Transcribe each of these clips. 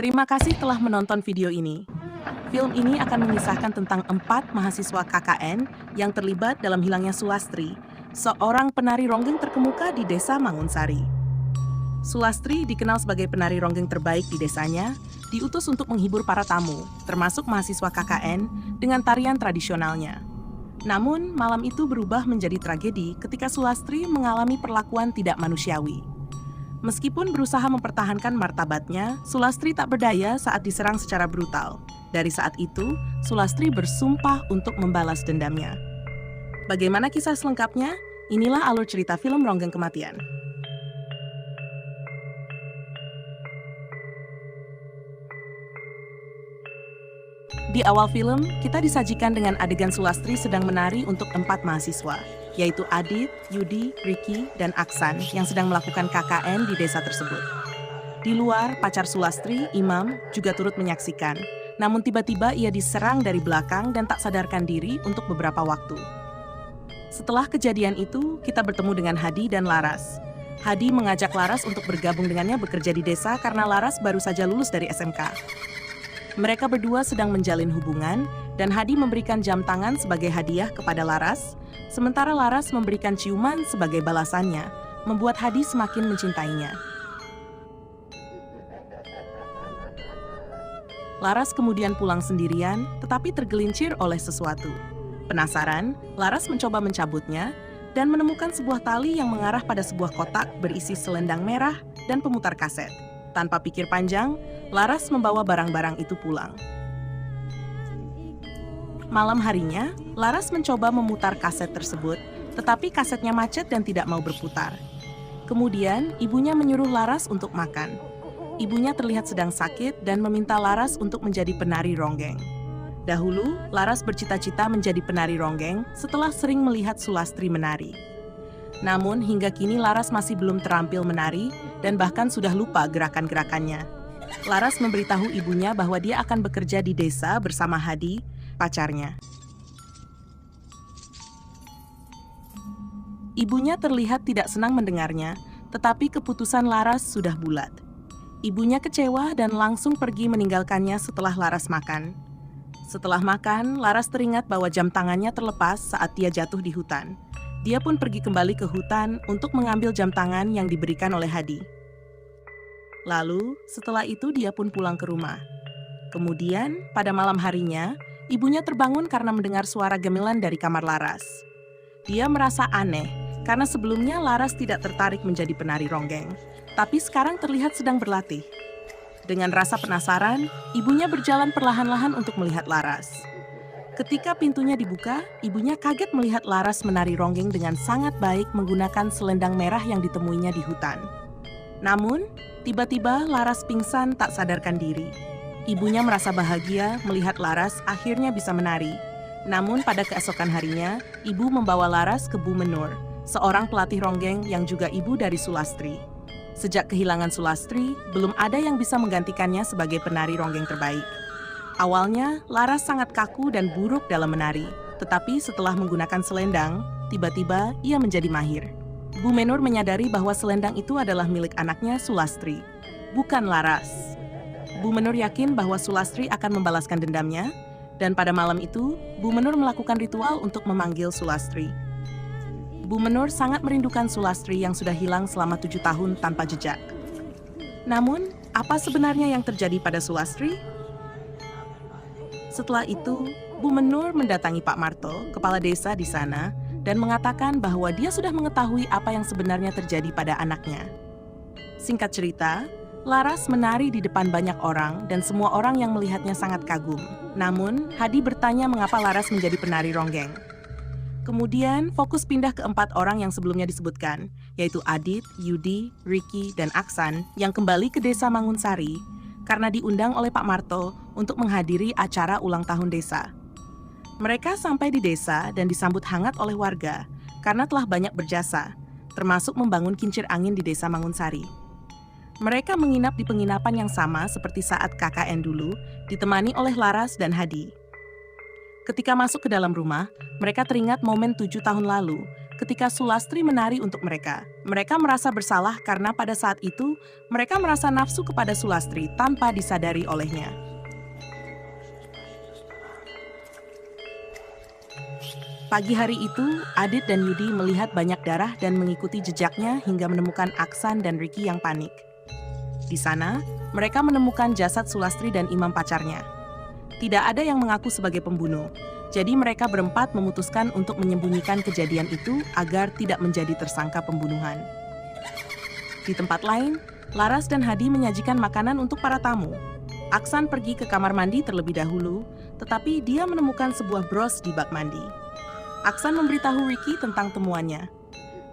Terima kasih telah menonton video ini. Film ini akan mengisahkan tentang 4 mahasiswa KKN yang terlibat dalam hilangnya Sulastri, seorang penari ronggeng terkemuka di Desa Mangunsari. Sulastri dikenal sebagai penari ronggeng terbaik di desanya, diutus untuk menghibur para tamu, termasuk mahasiswa KKN, dengan tarian tradisionalnya. Namun, malam itu berubah menjadi tragedi ketika Sulastri mengalami perlakuan tidak manusiawi. Meskipun berusaha mempertahankan martabatnya, Sulastri tak berdaya saat diserang secara brutal. Dari saat itu, Sulastri bersumpah untuk membalas dendamnya. Bagaimana kisah selengkapnya? Inilah alur cerita film Ronggeng Kematian. Di awal film, kita disajikan dengan adegan Sulastri sedang menari untuk 4 mahasiswa, yaitu Adit, Yudi, Ricky, dan Aksan yang sedang melakukan KKN di desa tersebut. Di luar, pacar Sulastri, Imam, juga turut menyaksikan, namun tiba-tiba ia diserang dari belakang dan tak sadarkan diri untuk beberapa waktu. Setelah kejadian itu, kita bertemu dengan Hadi dan Laras. Hadi mengajak Laras untuk bergabung dengannya bekerja di desa karena Laras baru saja lulus dari SMK. Mereka berdua sedang menjalin hubungan, dan Hadi memberikan jam tangan sebagai hadiah kepada Laras, sementara Laras memberikan ciuman sebagai balasannya, membuat Hadi semakin mencintainya. Laras kemudian pulang sendirian, tetapi tergelincir oleh sesuatu. Penasaran, Laras mencoba mencabutnya, dan menemukan sebuah tali yang mengarah pada sebuah kotak berisi selendang merah dan pemutar kaset. Tanpa pikir panjang, Laras membawa barang-barang itu pulang. Malam harinya, Laras mencoba memutar kaset tersebut, tetapi kasetnya macet dan tidak mau berputar. Kemudian, ibunya menyuruh Laras untuk makan. Ibunya terlihat sedang sakit dan meminta Laras untuk menjadi penari ronggeng. Dahulu, Laras bercita-cita menjadi penari ronggeng setelah sering melihat Sulastri menari. Namun, hingga kini Laras masih belum terampil menari dan bahkan sudah lupa gerakan-gerakannya. Laras memberitahu ibunya bahwa dia akan bekerja di desa bersama Hadi, pacarnya. Ibunya terlihat tidak senang mendengarnya, tetapi keputusan Laras sudah bulat. Ibunya kecewa dan langsung pergi meninggalkannya setelah Laras makan. Setelah makan, Laras teringat bahwa jam tangannya terlepas saat dia jatuh di hutan. Dia pun pergi kembali ke hutan untuk mengambil jam tangan yang diberikan oleh Hadi. Lalu, setelah itu dia pun pulang ke rumah. Kemudian, pada malam harinya, ibunya terbangun karena mendengar suara gemelan dari kamar Laras. Dia merasa aneh, karena sebelumnya Laras tidak tertarik menjadi penari ronggeng, tapi sekarang terlihat sedang berlatih. Dengan rasa penasaran, ibunya berjalan perlahan-lahan untuk melihat Laras. Ketika pintunya dibuka, ibunya kaget melihat Laras menari ronggeng dengan sangat baik menggunakan selendang merah yang ditemuinya di hutan. Namun, tiba-tiba Laras pingsan tak sadarkan diri. Ibunya merasa bahagia melihat Laras akhirnya bisa menari. Namun pada keesokan harinya, ibu membawa Laras ke Bu Menur, seorang pelatih ronggeng yang juga ibu dari Sulastri. Sejak kehilangan Sulastri, belum ada yang bisa menggantikannya sebagai penari ronggeng terbaik. Awalnya, Laras sangat kaku dan buruk dalam menari, tetapi setelah menggunakan selendang, tiba-tiba ia menjadi mahir. Bu Menur menyadari bahwa selendang itu adalah milik anaknya Sulastri, bukan Laras. Bu Menur yakin bahwa Sulastri akan membalaskan dendamnya, dan pada malam itu, Bu Menur melakukan ritual untuk memanggil Sulastri. Bu Menur sangat merindukan Sulastri yang sudah hilang selama 7 tahun tanpa jejak. Namun, apa sebenarnya yang terjadi pada Sulastri? Setelah itu, Bu Menur mendatangi Pak Marto, kepala desa di sana, dan mengatakan bahwa dia sudah mengetahui apa yang sebenarnya terjadi pada anaknya. Singkat cerita, Laras menari di depan banyak orang dan semua orang yang melihatnya sangat kagum. Namun, Hadi bertanya mengapa Laras menjadi penari ronggeng. Kemudian, fokus pindah ke 4 orang yang sebelumnya disebutkan, yaitu Adit, Yudi, Ricky, dan Aksan yang kembali ke desa Mangunsari karena diundang oleh Pak Marto untuk menghadiri acara ulang tahun desa. Mereka sampai di desa dan disambut hangat oleh warga karena telah banyak berjasa, termasuk membangun kincir angin di desa Mangunsari. Mereka menginap di penginapan yang sama seperti saat KKN dulu, ditemani oleh Laras dan Hadi. Ketika masuk ke dalam rumah, mereka teringat momen 7 tahun lalu ketika Sulastri menari untuk mereka. Mereka merasa bersalah karena pada saat itu mereka merasa nafsu kepada Sulastri tanpa disadari olehnya. Pagi hari itu, Adit dan Yudi melihat banyak darah dan mengikuti jejaknya hingga menemukan Aksan dan Ricky yang panik. Di sana, mereka menemukan jasad Sulastri dan imam pacarnya. Tidak ada yang mengaku sebagai pembunuh, jadi mereka berempat memutuskan untuk menyembunyikan kejadian itu agar tidak menjadi tersangka pembunuhan. Di tempat lain, Laras dan Hadi menyajikan makanan untuk para tamu. Aksan pergi ke kamar mandi terlebih dahulu, tetapi dia menemukan sebuah bros di bak mandi. Aksan memberitahu Ricky tentang temuannya.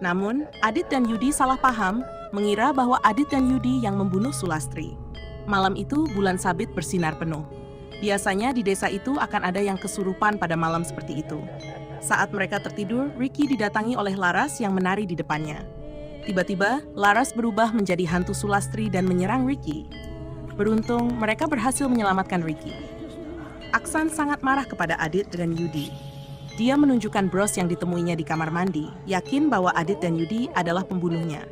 Namun, Adit dan Yudi salah paham, mengira bahwa Adit dan Yudi yang membunuh Sulastri. Malam itu, bulan sabit bersinar penuh. Biasanya di desa itu akan ada yang kesurupan pada malam seperti itu. Saat mereka tertidur, Ricky didatangi oleh Laras yang menari di depannya. Tiba-tiba, Laras berubah menjadi hantu Sulastri dan menyerang Ricky. Beruntung, mereka berhasil menyelamatkan Ricky. Aksan sangat marah kepada Adit dan Yudi. Dia menunjukkan bros yang ditemuinya di kamar mandi, yakin bahwa Adit dan Yudi adalah pembunuhnya.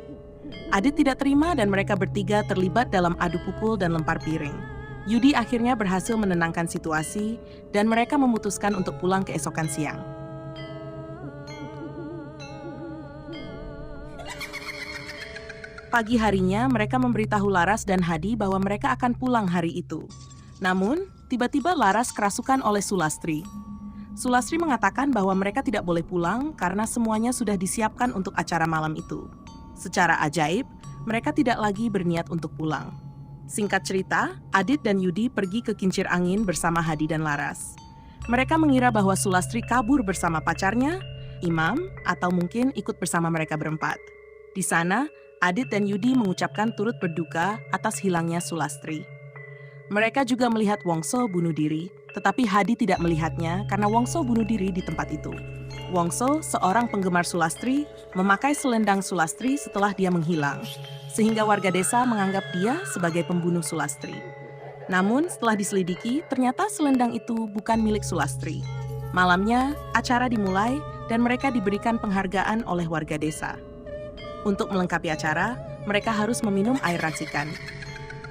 Adit tidak terima dan mereka bertiga terlibat dalam adu pukul dan lempar piring. Yudi akhirnya berhasil menenangkan situasi dan mereka memutuskan untuk pulang keesokan siang. Pagi harinya, mereka memberitahu Laras dan Hadi bahwa mereka akan pulang hari itu. Namun, tiba-tiba Laras kerasukan oleh Sulastri. Sulastri mengatakan bahwa mereka tidak boleh pulang karena semuanya sudah disiapkan untuk acara malam itu. Secara ajaib, mereka tidak lagi berniat untuk pulang. Singkat cerita, Adit dan Yudi pergi ke kincir angin bersama Hadi dan Laras. Mereka mengira bahwa Sulastri kabur bersama pacarnya, Imam, atau mungkin ikut bersama mereka berempat. Di sana, Adit dan Yudi mengucapkan turut berduka atas hilangnya Sulastri. Mereka juga melihat Wongso bunuh diri, tetapi Hadi tidak melihatnya karena Wongso bunuh diri di tempat itu. Wongso, seorang penggemar Sulastri, memakai selendang Sulastri setelah dia menghilang, sehingga warga desa menganggap dia sebagai pembunuh Sulastri. Namun, setelah diselidiki, ternyata selendang itu bukan milik Sulastri. Malamnya, acara dimulai dan mereka diberikan penghargaan oleh warga desa. Untuk melengkapi acara, mereka harus meminum air racikan.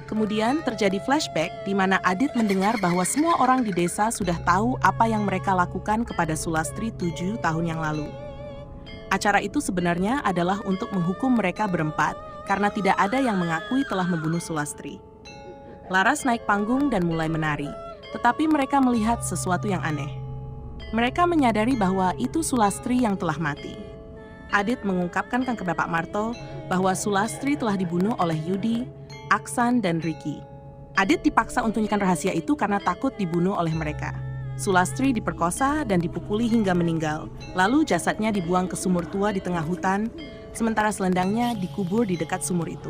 Kemudian terjadi flashback di mana Adit mendengar bahwa semua orang di desa sudah tahu apa yang mereka lakukan kepada Sulastri 7 tahun yang lalu. Acara itu sebenarnya adalah untuk menghukum mereka berempat karena tidak ada yang mengakui telah membunuh Sulastri. Laras naik panggung dan mulai menari, tetapi mereka melihat sesuatu yang aneh. Mereka menyadari bahwa itu Sulastri yang telah mati. Adit mengungkapkan ke Bapak Marto bahwa Sulastri telah dibunuh oleh Yudi, Aksan, dan Ricky. Adit dipaksa untuk menyembunyikan rahasia itu karena takut dibunuh oleh mereka. Sulastri diperkosa dan dipukuli hingga meninggal, lalu jasadnya dibuang ke sumur tua di tengah hutan, sementara selendangnya dikubur di dekat sumur itu.